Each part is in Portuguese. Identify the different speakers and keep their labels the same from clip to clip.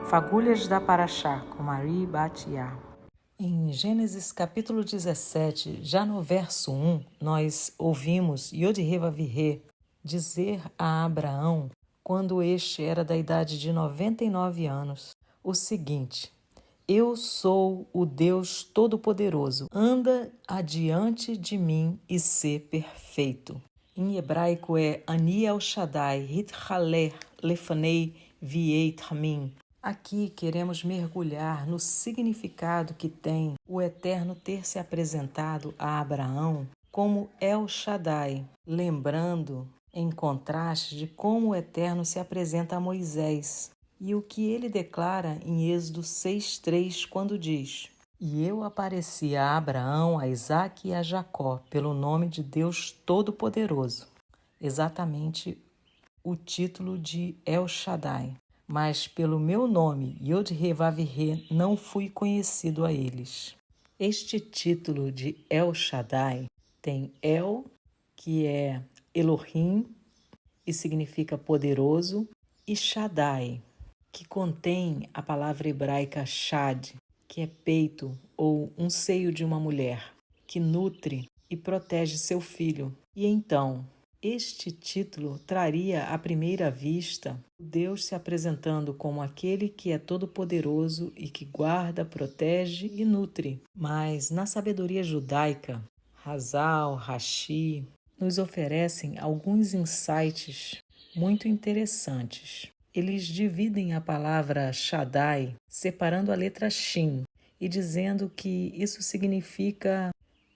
Speaker 1: Fagulhas da Paraxá, com Marie Batiá. Em Gênesis capítulo 17, já no verso 1, nós ouvimos Yod-Hê-Vav-Hê dizer a Abraão, quando este era da idade de 99 anos, o seguinte: Eu sou o Deus Todo-Poderoso, anda adiante de mim e sê perfeito. Em hebraico é Ani El Shaddai, Hitchaleh Lefanei Vieit Hamim. Aqui queremos mergulhar no significado que tem o Eterno ter se apresentado a Abraão como El Shaddai, lembrando, em contraste, de como o Eterno se apresenta a Moisés e o que ele declara em Êxodo 6:3, quando diz: E eu apareci a Abraão, a Isaque e a Jacó, pelo nome de Deus Todo-Poderoso. Exatamente o título de El Shaddai. Mas pelo meu nome, Yod-Hê-Vav-Hê, não fui conhecido a eles. Este título de El Shaddai tem El, que é Elohim e significa poderoso, e Shaddai, que contém a palavra hebraica Shad, que é peito ou um seio de uma mulher, que nutre e protege seu filho. E então, este título traria à primeira vista Deus se apresentando como aquele que é todo-poderoso e que guarda, protege e nutre. Mas na sabedoria judaica, Hazal, Rashi, nos oferecem alguns insights muito interessantes. Eles dividem a palavra Shaddai, separando a letra Shin e dizendo que isso significa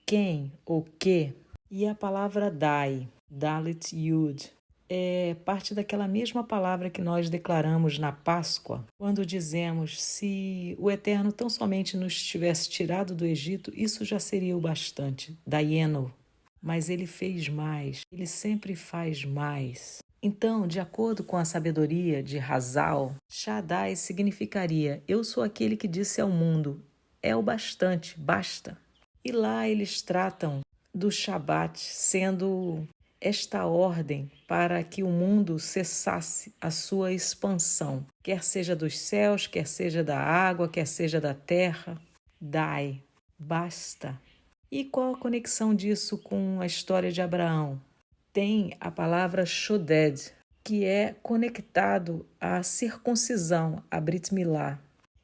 Speaker 1: quem ou que, e a palavra Dai, Dalet Yud, é parte daquela mesma palavra que nós declaramos na Páscoa, quando dizemos: se o Eterno tão somente nos tivesse tirado do Egito, isso já seria o bastante, Dayeno. Mas ele fez mais, ele sempre faz mais. Então, de acordo com a sabedoria de Hazal, Shaddai significaria: eu sou aquele que disse ao mundo, é o bastante, basta. E lá eles tratam do Shabat sendo esta ordem para que o mundo cessasse a sua expansão, quer seja dos céus, quer seja da água, quer seja da terra. Dai, basta. E qual a conexão disso com a história de Abraão? Tem a palavra Shoded, que é conectado à circuncisão, a Brit Milá.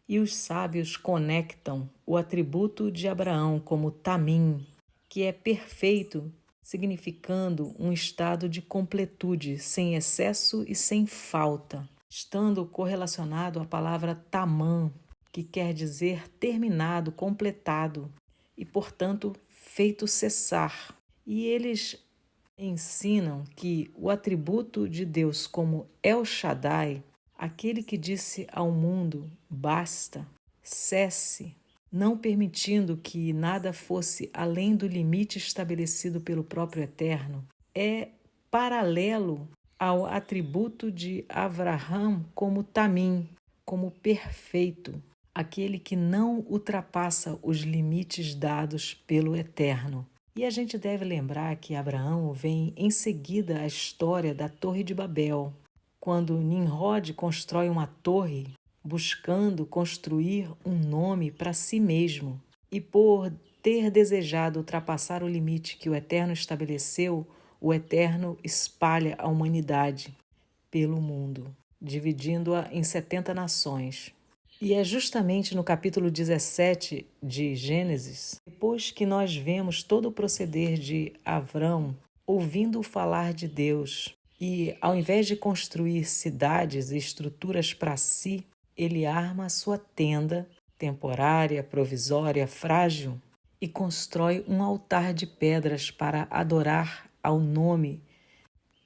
Speaker 1: E os sábios conectam o atributo de Abraão como Tamim, que é perfeito, significando um estado de completude, sem excesso e sem falta, estando correlacionado à palavra Tamam, que quer dizer terminado, completado, e, portanto, feito cessar. E eles ensinam que o atributo de Deus como El Shaddai, aquele que disse ao mundo, basta, cesse, não permitindo que nada fosse além do limite estabelecido pelo próprio Eterno, é paralelo ao atributo de Avraham como Tamim, como perfeito, aquele que não ultrapassa os limites dados pelo Eterno. E a gente deve lembrar que Abraão vem em seguida a história da Torre de Babel, quando Nimrod constrói uma torre buscando construir um nome para si mesmo. E por ter desejado ultrapassar o limite que o Eterno estabeleceu, o Eterno espalha a humanidade pelo mundo, dividindo-a em 70 nações. E é justamente no capítulo 17 de Gênesis, depois que nós vemos todo o proceder de Avrão, ouvindo falar de Deus, e ao invés de construir cidades e estruturas para si, ele arma a sua tenda, temporária, provisória, frágil, e constrói um altar de pedras para adorar ao nome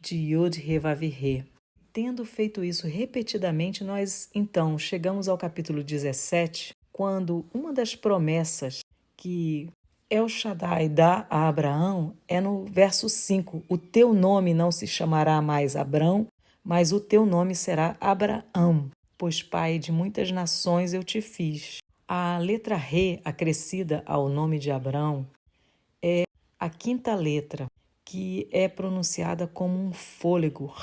Speaker 1: de Yod-Hê-Vav-Hê. Tendo feito isso repetidamente, nós então chegamos ao capítulo 17, quando uma das promessas que El Shaddai dá a Abraão é no verso 5. O teu nome não se chamará mais Abrão, mas o teu nome será Abraão, pois pai de muitas nações eu te fiz. A letra Re, acrescida ao nome de Abrão, é a quinta letra, que é pronunciada como um fôlego,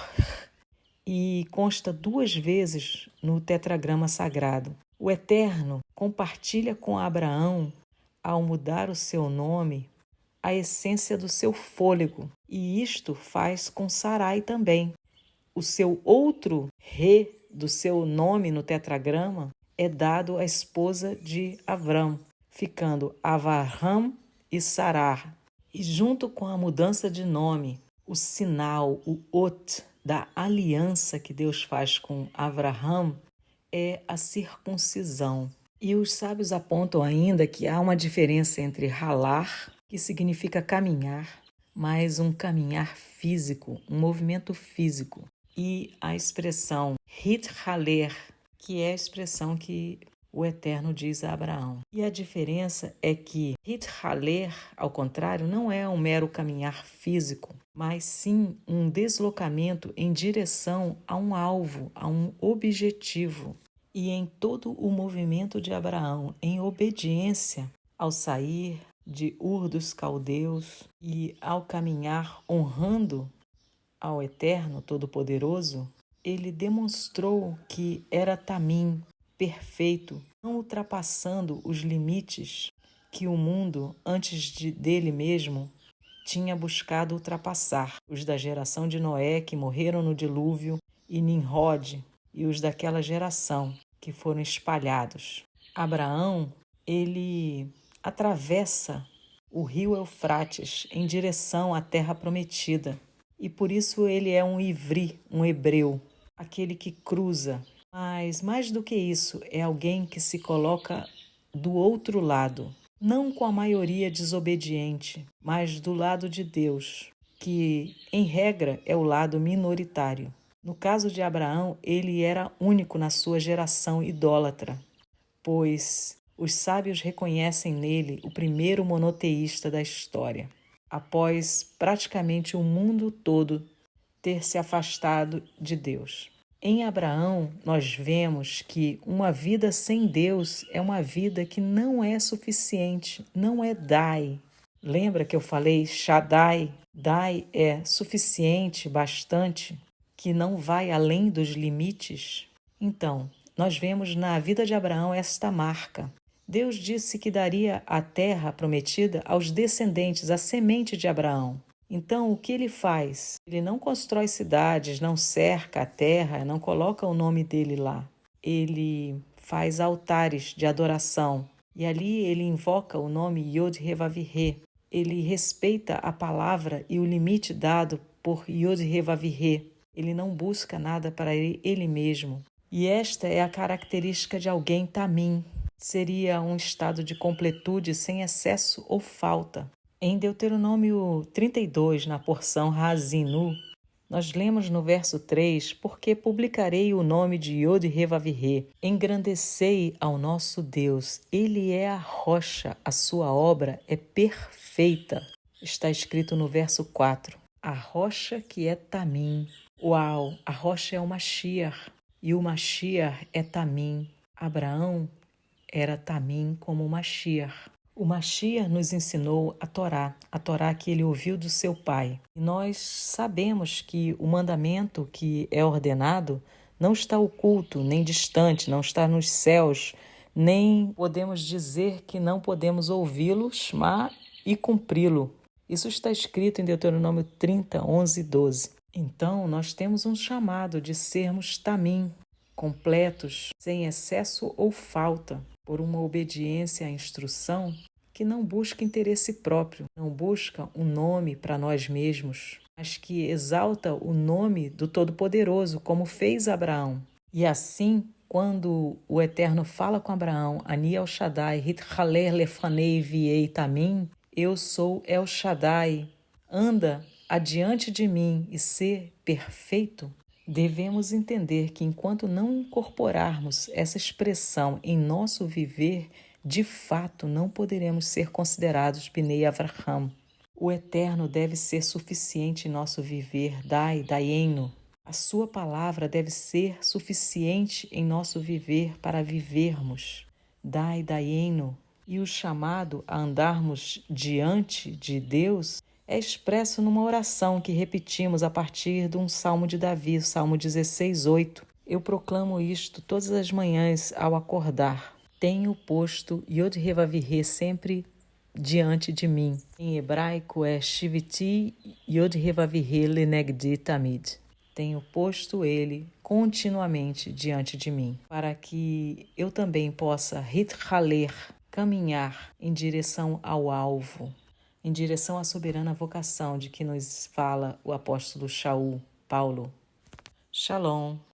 Speaker 1: e consta 2 vezes no tetragrama sagrado. O Eterno compartilha com Abraão, ao mudar o seu nome, a essência do seu fôlego, e isto faz com Sarai também. O seu outro re do seu nome no tetragrama é dado à esposa de Avram, ficando Avraham e Sarar. E junto com a mudança de nome, o sinal, o ot, da aliança que Deus faz com Avraham é a circuncisão. E os sábios apontam ainda que há uma diferença entre ralar, que significa caminhar, mas um caminhar físico, um movimento físico, e a expressão hithaler, que é a expressão que o Eterno diz a Abraão. E a diferença é que hithaler, ao contrário, não é um mero caminhar físico, mas sim um deslocamento em direção a um alvo, a um objetivo. E em todo o movimento de Abraão, em obediência ao sair de Ur dos Caldeus e ao caminhar honrando ao Eterno Todo-Poderoso, ele demonstrou que era tamim, perfeito, não ultrapassando os limites que o mundo, antes dele mesmo, tinha buscado ultrapassar. Os da geração de Noé, que morreram no dilúvio, e Nimrod, e os daquela geração, que foram espalhados. Abraão, ele atravessa o rio Eufrates em direção à terra prometida. E por isso ele é um ivri, um hebreu, aquele que cruza. Mas mais do que isso, é alguém que se coloca do outro lado, não com a maioria desobediente, mas do lado de Deus, que em regra é o lado minoritário. No caso de Abraão, ele era único na sua geração idólatra, pois os sábios reconhecem nele o primeiro monoteísta da história, após praticamente o mundo todo ter se afastado de Deus. Em Abraão, nós vemos que uma vida sem Deus é uma vida que não é suficiente, não é Dai. Lembra que eu falei Shaddai? Dai é suficiente, bastante, que não vai além dos limites. Então, nós vemos na vida de Abraão esta marca. Deus disse que daria a terra prometida aos descendentes, a semente de Abraão. Então, o que ele faz? Ele não constrói cidades, não cerca a terra, não coloca o nome dele lá. Ele faz altares de adoração e ali ele invoca o nome Yod-Heh-Vav-Heh. Ele respeita a palavra e o limite dado por Yod-Heh-Vav-Heh. Ele não busca nada para ele mesmo. E esta é a característica de alguém tamim. Seria um estado de completude sem excesso ou falta. Em Deuteronômio 32, na porção Hazinu, nós lemos no verso 3, porque publicarei o nome de Yod-Heh-Vav-Heh, engrandecei ao nosso Deus, ele é a rocha, a sua obra é perfeita. Está escrito no verso 4, a rocha que é tamim. Uau, a rocha é o Mashiach, e o Mashiach é tamim. Abraão era tamim como o Mashiach. O Mashiach nos ensinou a Torá que ele ouviu do seu pai. E nós sabemos que o mandamento que é ordenado não está oculto, nem distante, não está nos céus, nem podemos dizer que não podemos ouvi-lo, shma, e cumpri-lo. Isso está escrito em Deuteronômio 30, 11 e 12. Então, nós temos um chamado de sermos tamim, completos, sem excesso ou falta, por uma obediência à instrução que não busca interesse próprio, não busca um nome para nós mesmos, mas que exalta o nome do Todo-Poderoso, como fez Abraão. E assim, quando o Eterno fala com Abraão, Ani El Shaddai, Hitchaler Lefanei Viei Tamim, eu sou El Shaddai, anda adiante de mim e ser perfeito, devemos entender que enquanto não incorporarmos essa expressão em nosso viver, de fato não poderemos ser considerados Bnei Avraham. O Eterno deve ser suficiente em nosso viver, Daieno. A sua palavra deve ser suficiente em nosso viver para vivermos, Daieno. E o chamado a andarmos diante de Deus é expresso numa oração que repetimos a partir de um Salmo de Davi, o Salmo 16:8. Eu proclamo isto todas as manhãs ao acordar. Tenho posto Yod-Heh-Vav-Heh sempre diante de mim. Em hebraico é Shiviti Yod-Heh-Vav-Heh Lenegdi Tamid. Tenho posto ele continuamente diante de mim, para que eu também possa hithaler, caminhar em direção ao alvo, em direção à soberana vocação de que nos fala o apóstolo Paulo. Shalom.